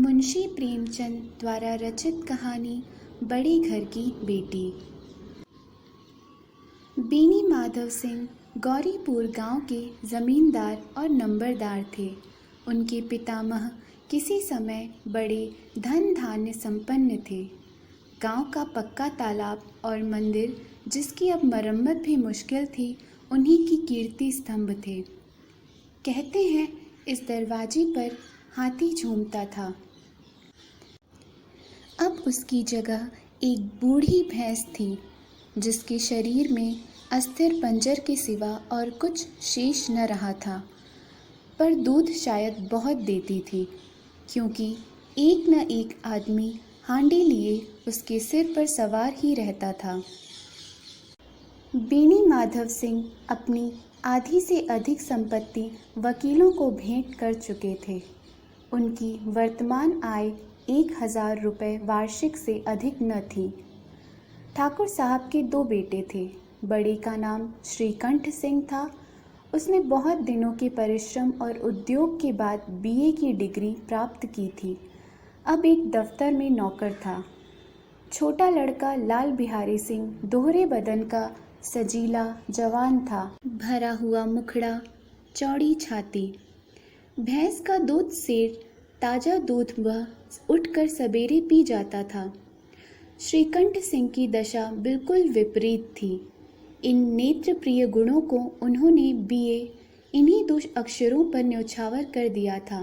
मुंशी प्रेमचंद द्वारा रचित कहानी बड़े घर की बेटी। बीनी माधव सिंह गौरीपुर गांव के जमींदार और नंबरदार थे। उनके पितामह किसी समय बड़े धन धान्य संपन्न थे। गांव का पक्का तालाब और मंदिर, जिसकी अब मरम्मत भी मुश्किल थी, उन्हीं की कीर्ति स्तंभ थे। कहते हैं इस दरवाजे पर हाथी झूमता था। अब उसकी जगह एक बूढ़ी भैंस थी, जिसके शरीर में अस्थिर पंजर के सिवा और कुछ शेष न रहा था, पर दूध शायद बहुत देती थी, क्योंकि एक न एक आदमी हांडी लिए उसके सिर पर सवार ही रहता था। बीनी माधव सिंह अपनी आधी से अधिक संपत्ति वकीलों को भेंट कर चुके थे। उनकी वर्तमान आय 1000 रुपये वार्षिक से अधिक न थी। ठाकुर साहब के 2 बेटे थे। बड़े का नाम श्रीकंठ सिंह था। उसने बहुत दिनों के परिश्रम और उद्योग के बाद बीए की डिग्री प्राप्त की थी। अब एक दफ्तर में नौकर था। छोटा लड़का लाल बिहारी सिंह दोहरे बदन का सजीला जवान था, भरा हुआ मुखड़ा, चौड़ी छाती। भैंस का दूध सेर ताज़ा दूध वह उठकर सवेरे पी जाता था। श्रीकंठ सिंह की दशा बिल्कुल विपरीत थी। इन नेत्र प्रिय गुणों को उन्होंने बीए इन्हीं 2 अक्षरों पर न्यौछावर कर दिया था।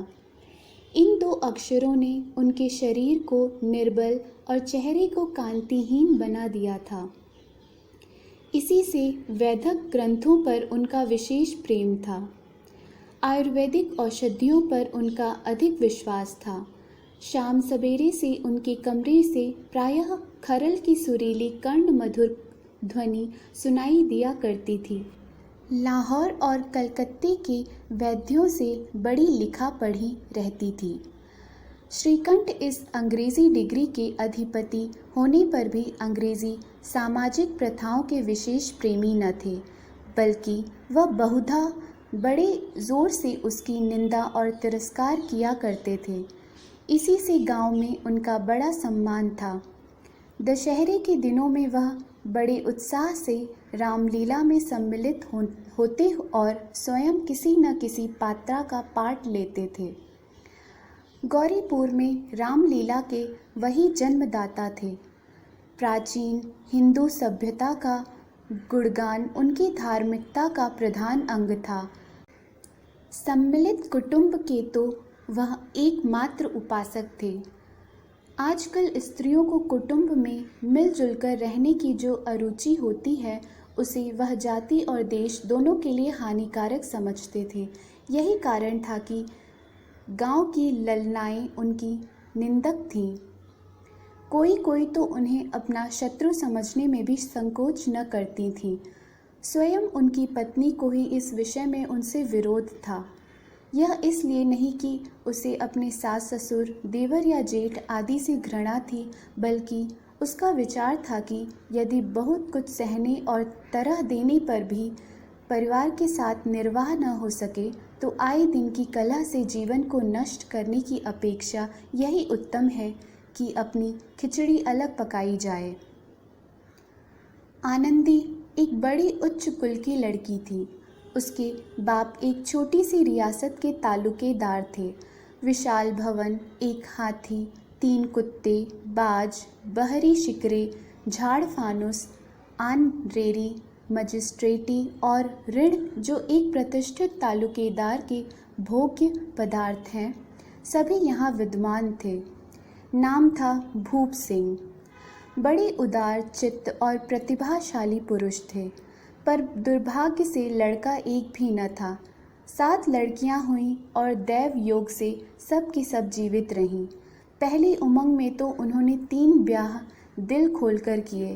इन 2 अक्षरों ने उनके शरीर को निर्बल और चेहरे को कांतिहीन बना दिया था। इसी से वैदिक ग्रंथों पर उनका विशेष प्रेम था। आयुर्वेदिक औषधियों पर उनका अधिक विश्वास था। शाम सवेरे से उनके कमरे से प्रायः खरल की सुरीली कर्ण मधुर ध्वनि सुनाई दिया करती थी। लाहौर और कलकत्ते के वैद्यों से बड़ी लिखा पढ़ी रहती थी। श्रीकंठ इस अंग्रेज़ी डिग्री के अधिपति होने पर भी अंग्रेज़ी सामाजिक प्रथाओं के विशेष प्रेमी न थे, बल्कि वह बहुधा बड़े ज़ोर से उसकी निंदा और तिरस्कार किया करते थे। इसी से गांव में उनका बड़ा सम्मान था। दशहरे के दिनों में वह बड़े उत्साह से रामलीला में सम्मिलित होते और स्वयं किसी न किसी पात्रा का पाठ लेते थे। गौरीपुर में रामलीला के वही जन्मदाता थे। प्राचीन हिंदू सभ्यता का गुणगान उनकी धार्मिकता का प्रधान अंग था। सम्मिलित कुटुंब के तो वह एकमात्र उपासक थे। आजकल स्त्रियों को कुटुंब में मिलजुल कर रहने की जो अरुचि होती है, उसे वह जाति और देश दोनों के लिए हानिकारक समझते थे। यही कारण था कि गांव की ललनाएं उनकी निंदक थीं। कोई तो उन्हें अपना शत्रु समझने में भी संकोच न करती थीं। स्वयं उनकी पत्नी को ही इस विषय में उनसे विरोध था। यह इसलिए नहीं कि उसे अपने सास ससुर, देवर या जेठ आदि से घृणा थी, बल्कि उसका विचार था कि यदि बहुत कुछ सहने और तरह देने पर भी परिवार के साथ निर्वाह न हो सके, तो आए दिन की कलह से जीवन को नष्ट करने की अपेक्षा यही उत्तम है कि अपनी खिचड़ी अलग पकाई जाए। आनंदी एक बड़ी उच्च कुल की लड़की थी। उसके बाप एक छोटी सी रियासत के तालुकेदार थे। विशाल भवन, एक हाथी, 3 कुत्ते, बाज, बहरी शिकरे, झाड़ फानुस, आनरेरी, मजिस्ट्रेटी और ऋण, जो एक प्रतिष्ठित तालुकेदार के भोग्य पदार्थ हैं, सभी यहाँ विद्यमान थे। नाम था भूप सिंह। बड़े उदार चित्त और प्रतिभाशाली पुरुष थे, पर दुर्भाग्य से लड़का एक भी न था। 7 लड़कियां हुईं और दैव योग से सब की सब जीवित रहीं। पहली उमंग में तो उन्होंने 3 ब्याह दिल खोलकर किए,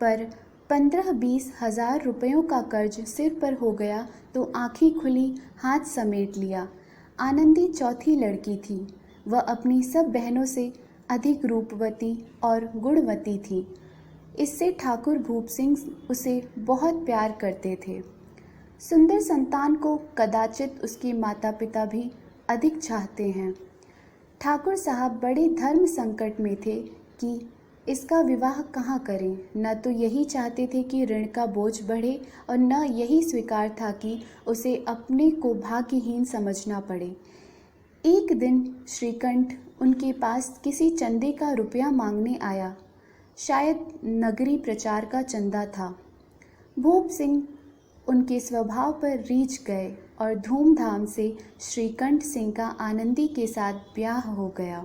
पर 15-20 हज़ार रुपयों का कर्ज सिर पर हो गया तो आँखें खुली, हाथ समेट लिया। आनंदी चौथी लड़की थी। वह अपनी सब बहनों से अधिक रूपवती और गुणवती थी। इससे ठाकुर भूप सिंह उसे बहुत प्यार करते थे। सुंदर संतान को कदाचित उसके माता पिता भी अधिक चाहते हैं। ठाकुर साहब बड़े धर्म संकट में थे कि इसका विवाह कहाँ करें। न तो यही चाहते थे कि ऋण का बोझ बढ़े और न यही स्वीकार था कि उसे अपने को भाग्यहीन समझना पड़े। एक दिन श्रीकंठ उनके पास किसी चंदे का रुपया मांगने आया। शायद नगरी प्रचार का चंदा था। भूप सिंह उनके स्वभाव पर रीझ गए और धूमधाम से श्रीकंठ सिंह का आनंदी के साथ ब्याह हो गया।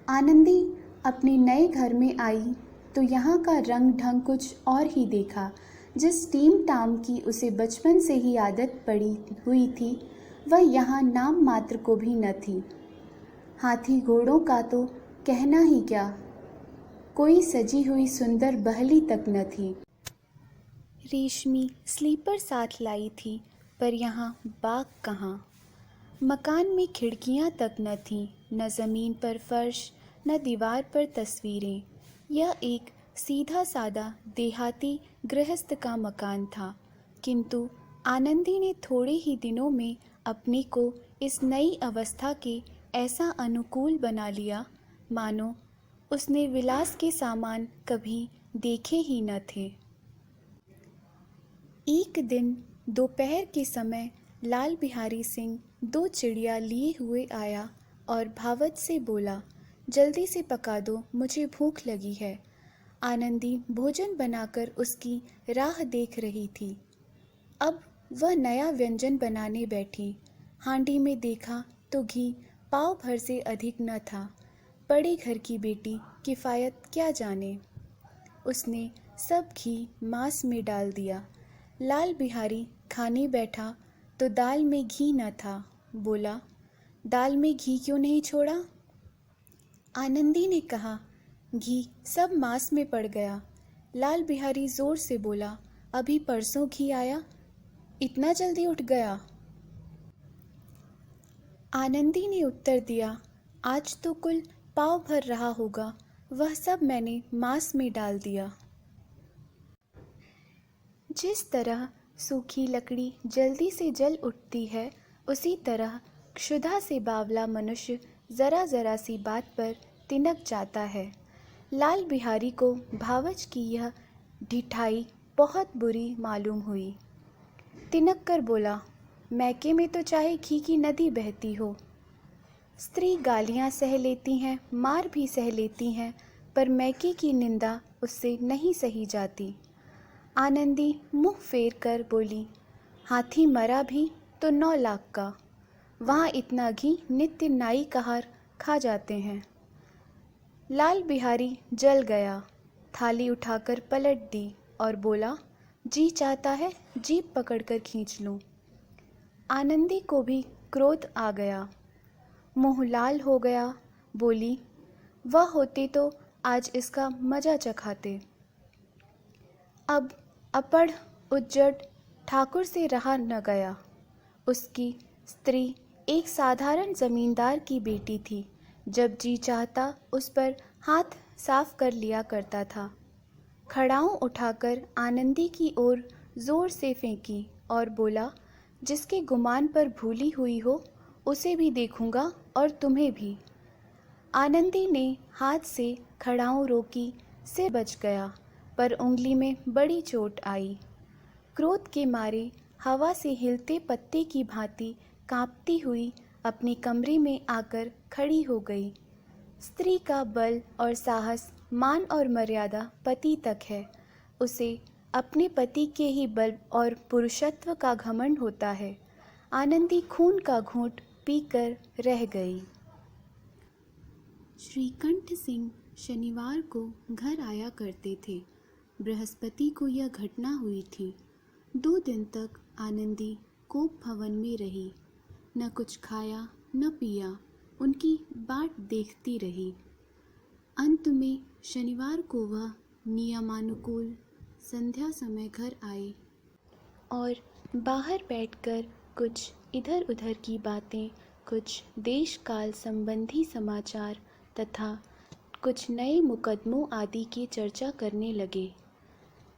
आनंदी अपने नए घर में आई तो यहाँ का रंग ढंग कुछ और ही देखा। जिस टीम टाम की उसे बचपन से ही आदत पड़ी हुई थी वह यहाँ नाम मात्र को भी न थी। हाथी घोड़ों का तो कहना ही क्या, कोई सजी हुई सुंदर बहली तक न थी। रेशमी स्लीपर साथ लाई थी पर यहाँ बाग कहाँ। मकान में खिड़कियाँ तक न थीं, न ज़मीन पर फर्श न दीवार पर तस्वीरें। यह एक सीधा सादा देहाती गृहस्थ का मकान था, किंतु आनंदी ने थोड़े ही दिनों में अपने को इस नई अवस्था के ऐसा अनुकूल बना लिया मानो उसने विलास के सामान कभी देखे ही न थे। एक दिन दोपहर के समय लाल बिहारी सिंह 2 चिड़िया लिए हुए आया और भावत से बोला, जल्दी से पका दो, मुझे भूख लगी है। आनंदी भोजन बनाकर उसकी राह देख रही थी। अब वह नया व्यंजन बनाने बैठी। हांडी में देखा तो घी पाव भर से अधिक न था। बड़े घर की बेटी किफ़ायत क्या जाने। उसने सब घी मांस में डाल दिया। लाल बिहारी खाने बैठा तो दाल में घी न था। बोला, दाल में घी क्यों नहीं छोड़ा? आनंदी ने कहा, घी सब मांस में पड़ गया। लाल बिहारी जोर से बोला, अभी परसों घी आया, इतना जल्दी उठ गया? आनंदी ने उत्तर दिया, आज तो कुल पाव भर रहा होगा, वह सब मैंने मांस में डाल दिया। जिस तरह सूखी लकड़ी जल्दी से जल उठती है, उसी तरह क्षुधा से बावला मनुष्य ज़रा ज़रा सी बात पर तिनक जाता है। लाल बिहारी को भावच की यह ढिठाई बहुत बुरी मालूम हुई। तिनक कर बोला, मैके में तो चाहे घी की नदी बहती हो। स्त्री गालियाँ सह लेती हैं, मार भी सह लेती हैं, पर मैके की निंदा उससे नहीं सही जाती। आनंदी मुंह फेर कर बोली, हाथी मरा भी तो 9 लाख का, वहाँ इतना घी नित्य नाई कहार खा जाते हैं। लाल बिहारी जल गया, थाली उठाकर पलट दी और बोला, जी चाहता है जीभ पकड़कर खींच लूं। आनंदी को भी क्रोध आ गया, मुंह लाल हो गया। बोली, वह होते तो आज इसका मजा चखाते। अब अपढ़ उज्जड़ ठाकुर से रहा न गया। उसकी स्त्री एक साधारण जमींदार की बेटी थी। जब जी चाहता उस पर हाथ साफ कर लिया करता था। खड़ाऊं उठाकर आनंदी की ओर जोर से फेंकी और बोला, जिसके गुमान पर भूली हुई हो उसे भी देखूंगा और तुम्हें भी। आनंदी ने हाथ से खड़ाऊं रोकी, सिर बच गया, पर उंगली में बड़ी चोट आई। क्रोध के मारे हवा से हिलते पत्ते की भांति कांपती हुई अपने कमरे में आकर खड़ी हो गई। स्त्री का बल और साहस, मान और मर्यादा पति तक है। उसे अपने पति के ही बल और पुरुषत्व का घमंड होता है। आनंदी खून का घूंट पीकर रह गई। श्रीकंठ सिंह शनिवार को घर आया करते थे। बृहस्पति को यह घटना हुई थी। 2 दिन तक आनंदी कोप भवन में रही। न कुछ खाया न पिया, उनकी बाट देखती रही। अंत में शनिवार को वह नियमानुकूल संध्या समय घर आए और बाहर बैठकर कुछ इधर उधर की बातें, कुछ देश काल संबंधी समाचार तथा कुछ नए मुकदमों आदि की चर्चा करने लगे।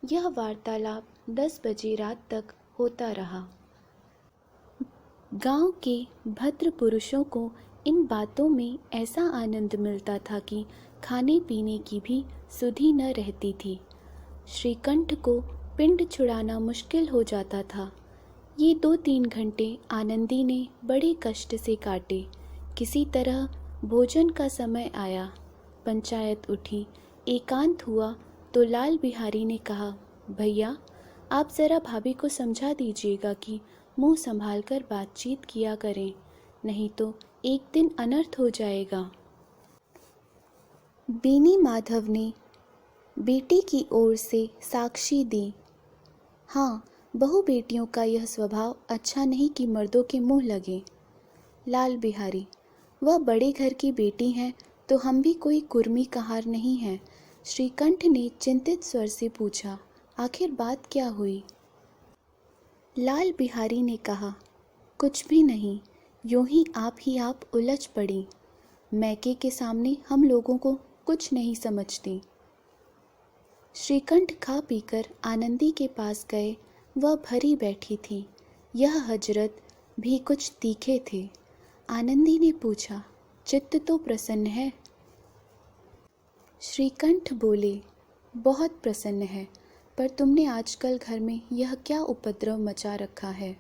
यह वार्तालाप 10 बजे रात तक होता रहा। गांव के भद्र पुरुषों को इन बातों में ऐसा आनंद मिलता था कि खाने पीने की भी सुधि न रहती थी। श्रीकंठ को पिंड छुड़ाना मुश्किल हो जाता था। ये 2-3 घंटे आनंदी ने बड़े कष्ट से काटे। किसी तरह भोजन का समय आया, पंचायत उठी, एकांत हुआ तो लाल बिहारी ने कहा, भैया आप ज़रा भाभी को समझा दीजिएगा कि मुंह संभाल कर बातचीत किया करें, नहीं तो एक दिन अनर्थ हो जाएगा। बेनी माधव ने बेटी की ओर से साक्षी दी। हाँ, बहू बेटियों का यह स्वभाव अच्छा नहीं कि मर्दों के मुंह लगे। लाल बिहारी, वह बड़े घर की बेटी हैं तो हम भी कोई कुर्मी कहार नहीं हैं। श्रीकंठ ने चिंतित स्वर से पूछा, आखिर बात क्या हुई? लाल बिहारी ने कहा, कुछ भी नहीं, यूं ही आप उलझ पड़ी। मैके के सामने हम लोगों को कुछ नहीं समझती। श्रीकंठ खा पीकर आनंदी के पास गए। वह भरी बैठी थी। यह हजरत भी कुछ तीखे थे। आनंदी ने पूछा, चित्त तो प्रसन्न है? श्रीकंठ बोले, बहुत प्रसन्न है, पर तुमने आजकल घर में यह क्या उपद्रव मचा रखा है?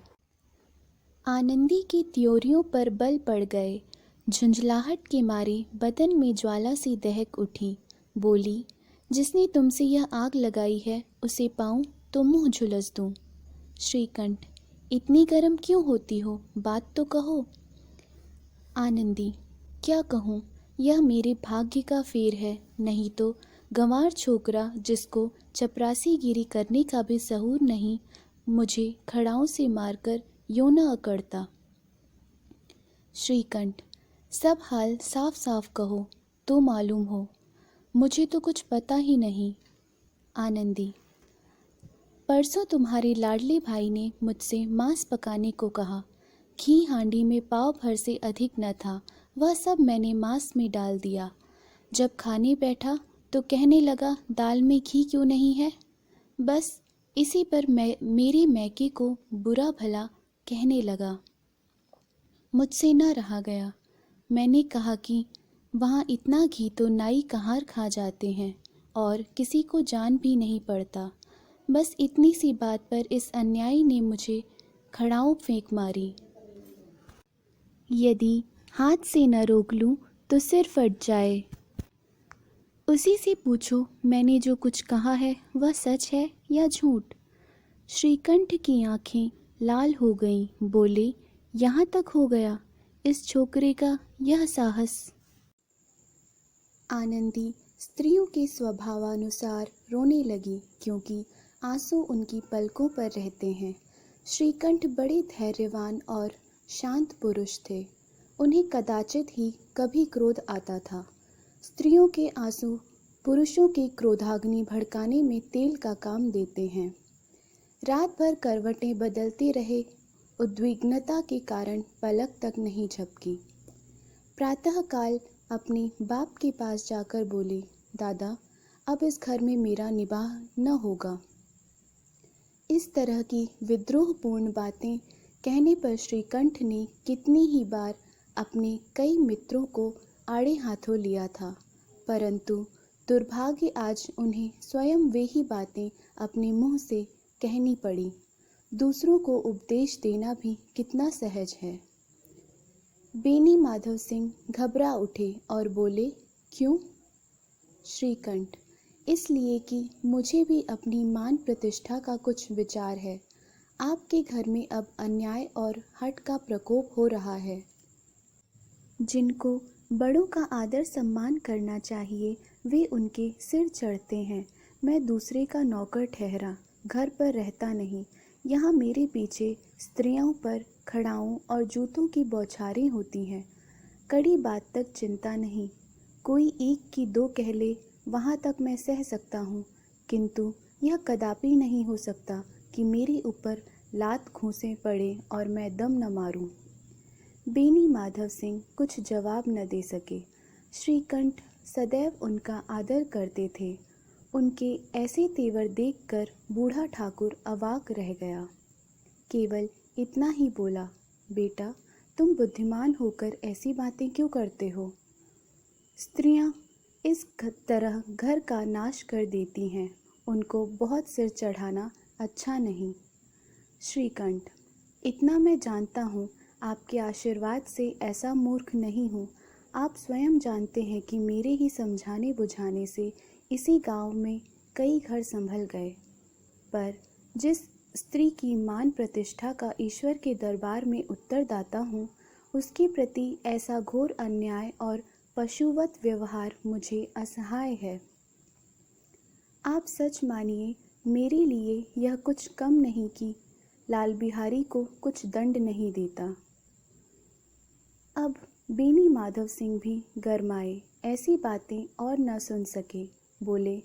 आनंदी की त्योरियों पर बल पड़ गए। झुंझलाहट के मारे बदन में ज्वाला सी दहक उठी। बोली, जिसने तुमसे यह आग लगाई है उसे पाऊं तो मुंह झुलस दूं। श्रीकंठ, इतनी गर्म क्यों होती हो, बात तो कहो। आनंदी, क्या कहूँ, यह मेरे भाग्य का फेर है, नहीं तो गंवार छोकरा जिसको चपरासीगिरी करने का भी सहूर नहीं, मुझे खड़ाओं से मारकर यूं न अकड़ता। श्रीकंठ, सब हाल साफ साफ कहो तो मालूम हो, मुझे तो कुछ पता ही नहीं। आनंदी, परसों तुम्हारे लाडले भाई ने मुझसे मांस पकाने को कहा। घी हांडी में पाव भर से अधिक न था, वह सब मैंने मांस में डाल दिया। जब खाने बैठा तो कहने लगा, दाल में घी क्यों नहीं है? बस इसी पर मेरे मैके को बुरा भला कहने लगा। मुझसे न रहा गया। मैंने कहा कि वहाँ इतना घी तो नाई कहार खा जाते हैं और किसी को जान भी नहीं पड़ता। बस इतनी सी बात पर इस अन्यायी ने मुझे खड़ाऊं फेंक मारी। यदि हाथ से न रोक लूं तो सिर फट जाए। उसी से पूछो मैंने जो कुछ कहा है वह सच है या झूठ। श्रीकंठ की आंखें लाल हो गईं। बोले, यहाँ तक हो गया इस छोकरे का यह साहस। आनंदी स्त्रियों के स्वभावानुसार रोने लगी, क्योंकि आंसू उनकी पलकों पर रहते हैं। श्रीकंठ बड़े धैर्यवान और शांत पुरुष थे। उन्हें कदाचित ही कभी क्रोध आता था। स्त्रियों के आंसू पुरुषों के क्रोधाग्नि भड़काने में तेल का काम देते हैं। रात भर करवटें बदलते रहे, उद्विग्नता के कारण पलक तक नहीं झपकी। प्रातःकाल अपने बाप के पास जाकर बोली, दादा अब इस घर में मेरा निबाह न होगा। इस तरह की विद्रोहपूर्ण बातें कहने पर श्रीकंठ ने कितनी ही बार अपने कई मित्रों को आड़े हाथों लिया था, परंतु दुर्भाग्य आज उन्हें स्वयं वे ही बातें अपने मुंह से कहनी पड़ी। दूसरों को उपदेश देना भी कितना सहज है। बेनी माधव सिंह घबरा उठे और बोले, क्यों? श्रीकंठ, इसलिए कि मुझे भी अपनी मान प्रतिष्ठा का कुछ विचार है। आपके घर में अब अन्याय और हठ का प्रकोप हो रहा है। जिनको बड़ों का आदर सम्मान करना चाहिए वे उनके सिर चढ़ते हैं। मैं दूसरे का नौकर ठहरा, घर पर रहता नहीं। यहाँ मेरे पीछे स्त्रियों पर खड़ाओं और जूतों की बौछारें होती हैं। कड़ी बात तक चिंता नहीं, कोई एक की दो कह ले वहाँ तक मैं सह सकता हूँ, किंतु यह कदापि नहीं हो सकता कि मेरे ऊपर लात घूंसे पड़े और मैं दम न मारूं। बेनी माधव सिंह कुछ जवाब न दे सके। श्रीकंठ सदैव उनका आदर करते थे। उनके ऐसे तेवर देखकर बूढ़ा ठाकुर अवाक रह गया। केवल इतना ही बोला, बेटा तुम बुद्धिमान होकर ऐसी बातें क्यों करते हो? स्त्रियां इस तरह घर का नाश कर देती हैं, उनको बहुत सिर चढ़ाना अच्छा नहीं। श्रीकंठ, इतना मैं जानता हूँ, आपके आशीर्वाद से ऐसा मूर्ख नहीं हूँ। आप स्वयं जानते हैं कि मेरे ही समझाने बुझाने से इसी गांव में कई घर संभल गए, पर जिस स्त्री की मान प्रतिष्ठा का ईश्वर के दरबार में उत्तरदाता हूँ, उसके प्रति ऐसा घोर अन्याय और पशुवत व्यवहार मुझे असहाय है। आप सच मानिए, मेरे लिए यह कुछ कम नहीं कि लाल बिहारी को कुछ दंड नहीं देता। अब बेनी माधव सिंह भी गरमाए, ऐसी बातें और न सुन सके। बोले,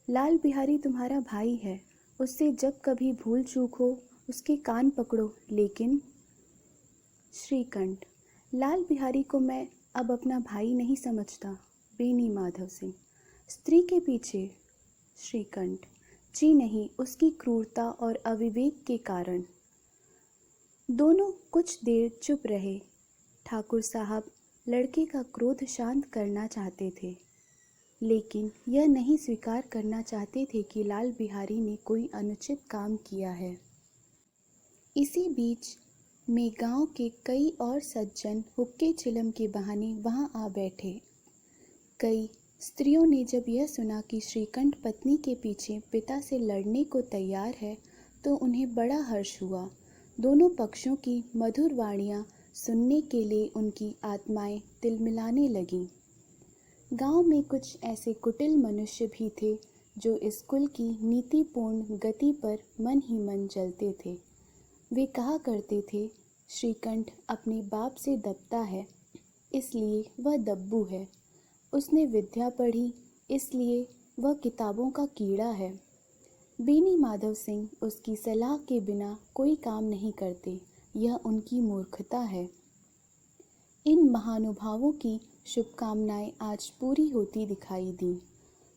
लाल बिहारी तुम्हारा भाई है, उससे जब कभी भूल चूक हो उसके कान पकड़ो। लेकिन श्रीकंठ, लाल बिहारी को मैं अब अपना भाई नहीं समझता। बेनी माधव सिंह, स्त्री के पीछे? श्रीकंठ, जी नहीं, उसकी क्रूरता और अविवेक के कारण। दोनों कुछ देर चुप रहे। ठाकुर साहब लड़के का क्रोध शांत करना चाहते थे, लेकिन यह नहीं स्वीकार करना चाहते थे कि लाल बिहारी ने कोई अनुचित काम किया है। इसी बीच में गांव के कई और सज्जन हुक्के चिलम के बहाने वहां आ बैठे। कई स्त्रियों ने जब यह सुना कि श्रीकंठ पत्नी के पीछे पिता से लड़ने को तैयार है, तो उन्हें बड़ा हर्ष हुआ। दोनों पक्षों की मधुर वाणियाँ सुनने के लिए उनकी आत्माएं तिलमिलाने लगीं। गांव में कुछ ऐसे कुटिल मनुष्य भी थे जो इस कुल की नीतिपूर्ण गति पर मन ही मन जलते थे। वे कहा करते थे, श्रीकंठ अपने बाप से दबता है, इसलिए वह दब्बू है। उसने विद्या पढ़ी, इसलिए वह किताबों का कीड़ा है। बेनी माधव सिंह उसकी सलाह के बिना कोई काम नहीं करते, यह उनकी मूर्खता है। इन महानुभावों की शुभकामनाएं आज पूरी होती दिखाई दी।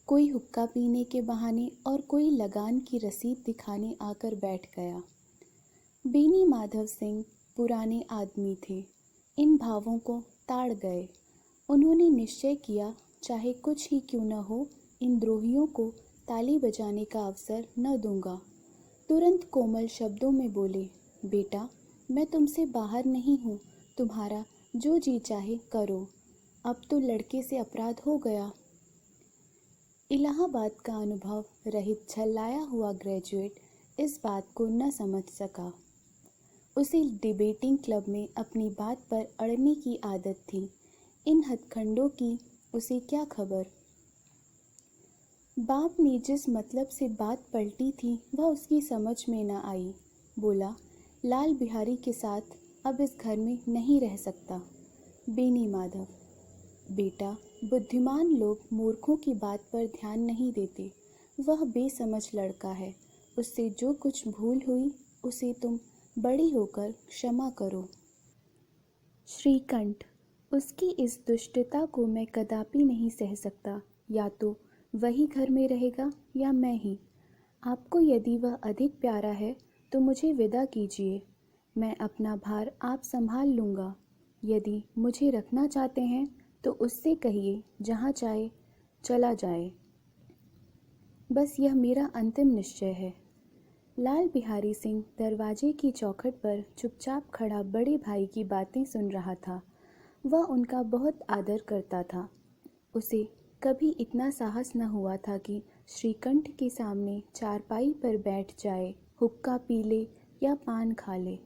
कोई हुक्का पीने के बहाने और कोई लगान की रसीद दिखाने आकर बैठ गया। बेनी माधव सिंह पुराने आदमी थे, इन भावों को ताड़ गए। उन्होंने निश्चय किया, चाहे कुछ ही क्यों न हो, इन द्रोहियों को ताली बजाने का अवसर न दूंगा। तुरंत कोमल शब्दों में बोले, बेटा, मैं तुमसे बाहर नहीं हूँ, तुम्हारा जो जी चाहे करो। अब तो लड़के से अपराध हो गया। इलाहाबाद का अनुभव रहित झल्लाया हुआ ग्रेजुएट इस बात को न समझ सका। उसे डिबेटिंग क्लब में अपनी बात पर अड़ने की आदत थी, इन हथखंडों की उसे क्या खबर। बाप ने जिस मतलब से बात पलटी थी वह उसकी समझ में न आई। बोला, लाल बिहारी के साथ अब इस घर में नहीं रह सकता। बेनी माधव, बेटा, बुद्धिमान लोग मूर्खों की बात पर ध्यान नहीं देते। वह बेसमझ लड़का है, उससे जो कुछ भूल हुई उसे तुम बड़ी होकर क्षमा करो। श्रीकंठ, उसकी इस दुष्टता को मैं कदापि नहीं सह सकता। या तो वही घर में रहेगा या मैं ही। आपको यदि वह अधिक प्यारा है तो मुझे विदा कीजिए, मैं अपना भार आप संभाल लूँगा। यदि मुझे रखना चाहते हैं तो उससे कहिए जहाँ चाहे चला जाए। बस यह मेरा अंतिम निश्चय है। लाल बिहारी सिंह दरवाजे की चौखट पर चुपचाप खड़ा बड़े भाई की बातें सुन रहा था। वह उनका बहुत आदर करता था। उसे कभी इतना साहस न हुआ था कि श्रीकंठ के सामने चारपाई पर बैठ जाए, हुक्का पी ले या पान खा ले।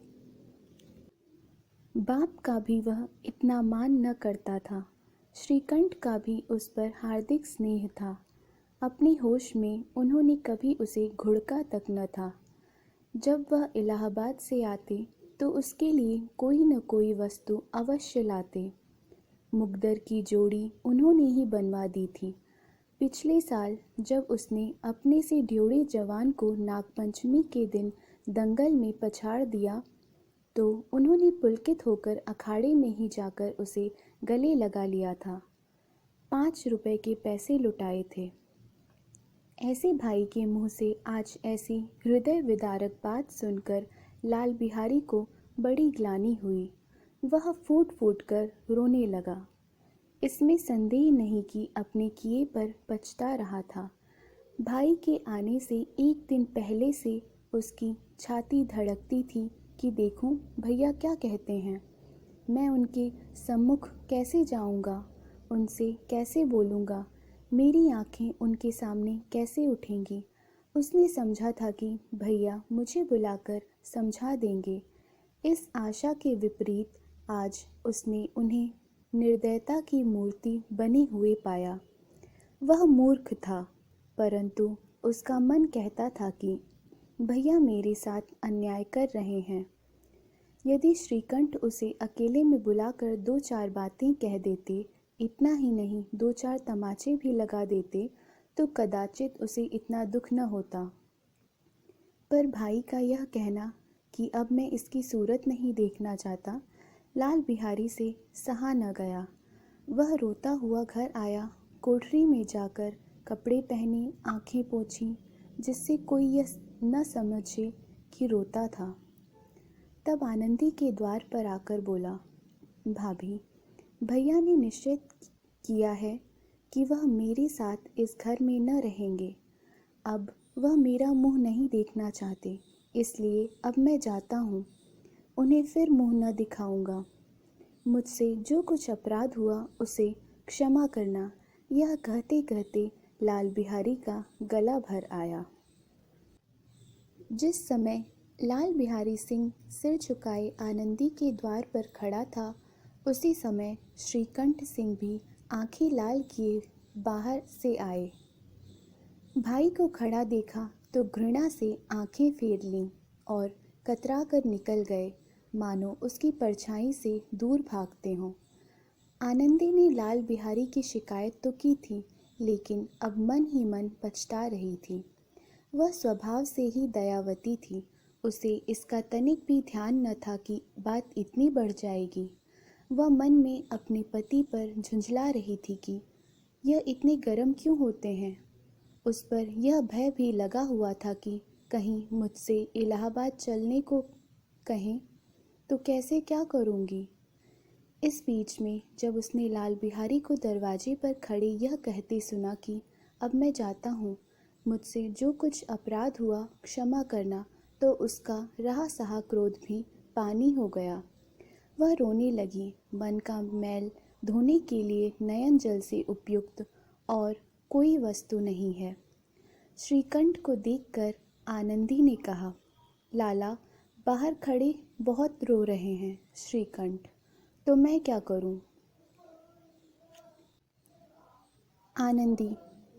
बाप का भी वह इतना मान न करता था। श्रीकंठ का भी उस पर हार्दिक स्नेह था। अपने होश में उन्होंने कभी उसे घुड़का तक न था। जब वह इलाहाबाद से आते तो उसके लिए कोई न कोई वस्तु अवश्य लाते। मुकद्दर की जोड़ी उन्होंने ही बनवा दी थी। पिछले साल जब उसने अपने से ड्योढ़े जवान को नागपंचमी के दिन दंगल में पछाड़ दिया तो उन्होंने पुलकित होकर अखाड़े में ही जाकर उसे गले लगा लिया था। 5 रुपए के पैसे लुटाए थे। ऐसे भाई के मुंह से आज ऐसी हृदय विदारक बात सुनकर लाल बिहारी को बड़ी ग्लानि हुई। वह फूट फूट कर रोने लगा। इसमें संदेह नहीं कि अपने किए पर पछता रहा था। भाई के आने से एक दिन पहले से उसकी छाती धड़कती थी कि देखूं भैया क्या कहते हैं। मैं उनके सम्मुख कैसे जाऊंगा, उनसे कैसे बोलूंगा, मेरी आंखें उनके सामने कैसे उठेंगी। उसने समझा था कि भैया मुझे बुलाकर समझा देंगे। इस आशा के विपरीत आज उसने उन्हें निर्दयता की मूर्ति बने हुए पाया। वह मूर्ख था, परंतु उसका मन कहता था कि भैया मेरे साथ अन्याय कर रहे हैं। यदि श्रीकंठ उसे अकेले में बुलाकर दो चार बातें कह देते, इतना ही नहीं दो चार तमाचे भी लगा देते, तो कदाचित उसे इतना दुख न होता। पर भाई का यह कहना कि अब मैं इसकी सूरत नहीं देखना चाहता, लाल बिहारी से सहा न गया। वह रोता हुआ घर आया, कोठरी में जाकर कपड़े पहने, आंखें पोंछी, जिससे कोई यह न समझे कि रोता था। तब आनंदी के द्वार पर आकर बोला, भाभी, भैया ने निश्चय किया है कि वह मेरे साथ इस घर में न रहेंगे। अब वह मेरा मुंह नहीं देखना चाहते, इसलिए अब मैं जाता हूँ। उन्हें फिर मुंह न दिखाऊंगा। मुझसे जो कुछ अपराध हुआ उसे क्षमा करना। यह कहते कहते लाल बिहारी का गला भर आया। जिस समय लाल बिहारी सिंह सिर झुकाए आनंदी के द्वार पर खड़ा था, उसी समय श्रीकंठ सिंह भी आंखें लाल किए बाहर से आए। भाई को खड़ा देखा तो घृणा से आंखें फेर लीं और कतरा कर निकल गए, मानो उसकी परछाई से दूर भागते हों। आनंदी ने लाल बिहारी की शिकायत तो की थी, लेकिन अब मन ही मन पछता रही थी। वह स्वभाव से ही दयावती थी। उसे इसका तनिक भी ध्यान न था कि बात इतनी बढ़ जाएगी। वह मन में अपने पति पर झुंझला रही थी कि यह इतने गर्म क्यों होते हैं। उस पर यह भय भी लगा हुआ था कि कहीं मुझसे इलाहाबाद चलने को कहें तो कैसे क्या करूंगी। इस बीच में जब उसने लाल बिहारी को दरवाजे पर खड़े यह कहते सुना कि अब मैं जाता हूँ, मुझसे जो कुछ अपराध हुआ क्षमा करना, तो उसका रहा सहा क्रोध भी पानी हो गया। वह रोने लगी। मन का मैल धोने के लिए नयन जल से उपयुक्त और कोई वस्तु नहीं है। श्रीकंठ को देखकर आनंदी ने कहा, लाला बाहर खड़े बहुत रो रहे हैं श्रीकंठ, तो मैं क्या करूं। आनंदी,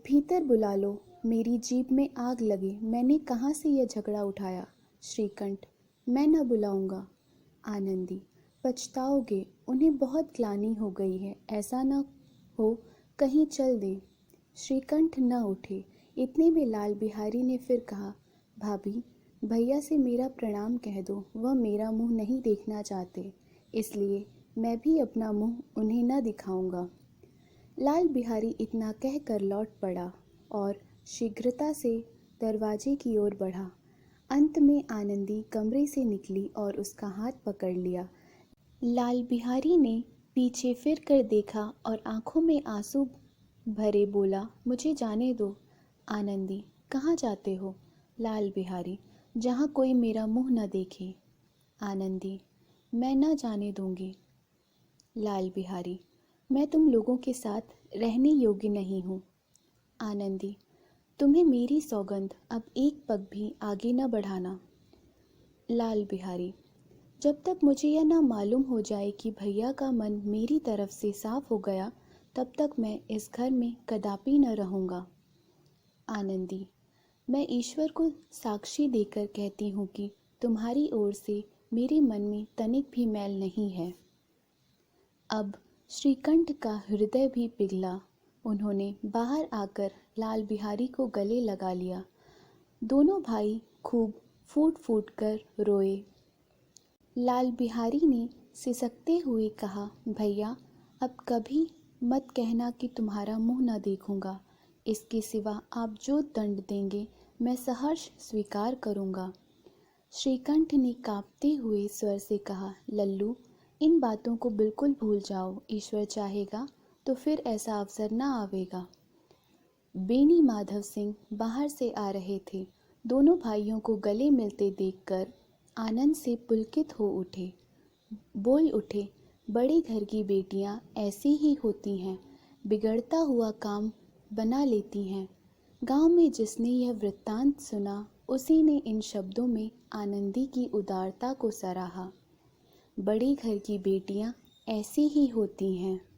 भीतर बुला लो, मेरी जीभ में आग लगे, मैंने कहाँ से यह झगड़ा उठाया। श्रीकंठ, मैं न बुलाऊंगा। आनंदी, पछताओगे, उन्हें बहुत ग्लानि हो गई है, ऐसा न हो कहीं चल दें। श्रीकंठ न उठे। इतने में लाल बिहारी ने फिर कहा, भाभी, भैया से मेरा प्रणाम कह दो, वह मेरा मुंह नहीं देखना चाहते, इसलिए मैं भी अपना मुंह उन्हें न दिखाऊंगा। लाल बिहारी इतना कहकर लौट पड़ा और शीघ्रता से दरवाजे की ओर बढ़ा। अंत में आनंदी कमरे से निकली और उसका हाथ पकड़ लिया। लाल बिहारी ने पीछे फिर कर देखा और आंखों में आंसू भरे बोला, मुझे जाने दो। आनंदी, कहाँ जाते हो। लाल बिहारी, जहाँ कोई मेरा मुंह न देखे। आनंदी, मैं न जाने दूंगी। लाल बिहारी, मैं तुम लोगों के साथ रहने योग्य नहीं हूँ। आनंदी, तुम्हें मेरी सौगंध, अब एक पग भी आगे न बढ़ाना। लाल बिहारी, जब तक मुझे यह ना मालूम हो जाए कि भैया का मन मेरी तरफ से साफ हो गया, तब तक मैं इस घर में कदापि न रहूँगा। आनंदी, मैं ईश्वर को साक्षी देकर कहती हूँ कि तुम्हारी ओर से मेरे मन में तनिक भी मैल नहीं है। अब श्रीकंठ का हृदय भी पिघला। उन्होंने बाहर आकर लाल बिहारी को गले लगा लिया। दोनों भाई खूब फूट फूट कर रोए। लाल बिहारी ने सिसकते हुए कहा, भैया, अब कभी मत कहना कि तुम्हारा मुंह न देखूंगा। इसके सिवा आप जो दंड देंगे मैं सहर्ष स्वीकार करूंगा। श्रीकंठ ने कांपते हुए स्वर से कहा, लल्लू, इन बातों को बिल्कुल भूल जाओ, ईश्वर चाहेगा तो फिर ऐसा अवसर ना आवेगा। बेनी माधव सिंह बाहर से आ रहे थे। दोनों भाइयों को गले मिलते देखकर आनंद से पुलकित हो उठे। बोल उठे, बड़े घर की बेटियां ऐसी ही होती हैं, बिगड़ता हुआ काम बना लेती हैं। गांव में जिसने यह वृत्तांत सुना, उसी ने इन शब्दों में आनंदी की उदारता को सराहा। बड़े घर की बेटियां ऐसी ही होती हैं।